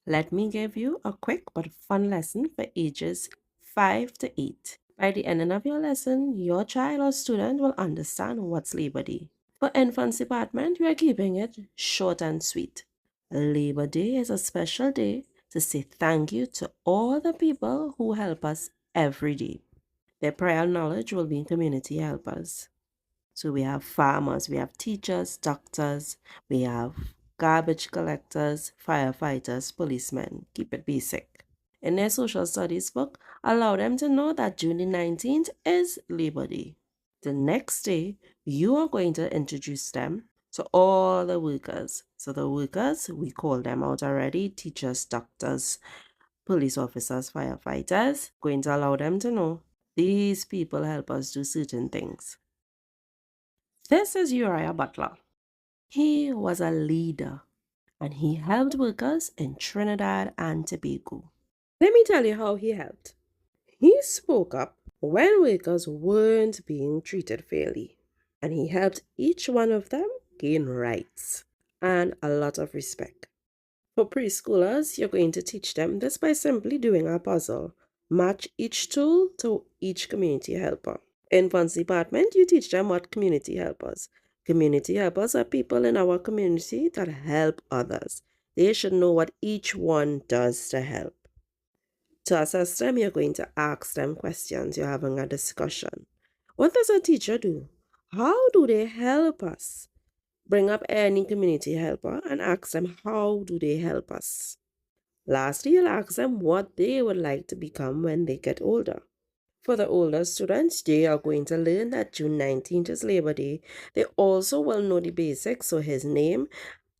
Let me give you a quick but fun lesson for ages 5 to 8. By the end of your lesson, your child or student will understand what's Labor Day. For infants department, we are keeping it short and sweet. Labor Day is a special day to say thank you to all the people who help us every day. Their prior knowledge will be community helpers. So we have farmers, we have teachers, doctors, we have garbage collectors, firefighters, policemen. Keep it basic. In their social studies book, allow them to know that June the 19th is Labor Day. The next day, you are going to introduce them to all the workers. So the workers, we call them out already, teachers, doctors, police officers, firefighters, going to allow them to know these people help us do certain things. This is Uriah Butler. He was a leader and he helped workers in Trinidad and Tobago. Let me tell you how he helped. He spoke up when workers weren't being treated fairly, and he helped each one of them gain rights and a lot of respect. For preschoolers, you're going to teach them this by simply doing a puzzle. Match each tool to each community helper. Infants department, you teach them what community helpers. Community helpers are people in our community that help others. They should know what each one does to help. To assess them, you're going to ask them questions. You're having a discussion. What does a teacher do? How do they help us? Bring up any community helper and ask them how do they help us. Lastly, you'll ask them what they would like to become when they get older. For the older students, they are going to learn that June 19th is Labor Day. They also will know the basics. So his name,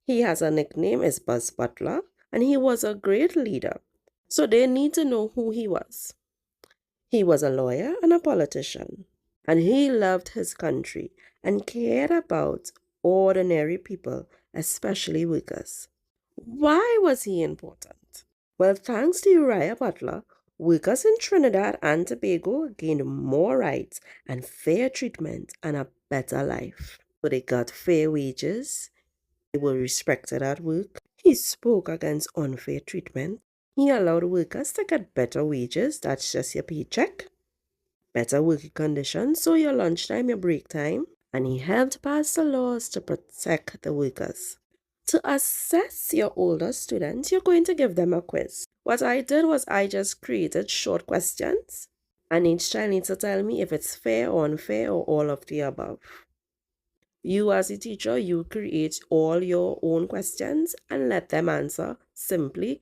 he has a nickname, is Buzz Butler, and he was a great leader. So they need to know who he was. He was a lawyer and a politician, and he loved his country and cared about ordinary people, especially workers. Why was he important? Well, thanks to Uriah Butler, workers in Trinidad and Tobago gained more rights and fair treatment and a better life. So they got fair wages, they were respected at work. He spoke against unfair treatment. He allowed workers to get better wages, that's just your paycheck, better working conditions, so your lunchtime, your break time, and he helped pass the laws to protect the workers. To assess your older students, you're going to give them a quiz. What I did was I just created short questions, and each child needs to tell me if it's fair or unfair or all of the above. You as a teacher, you create all your own questions and let them answer simply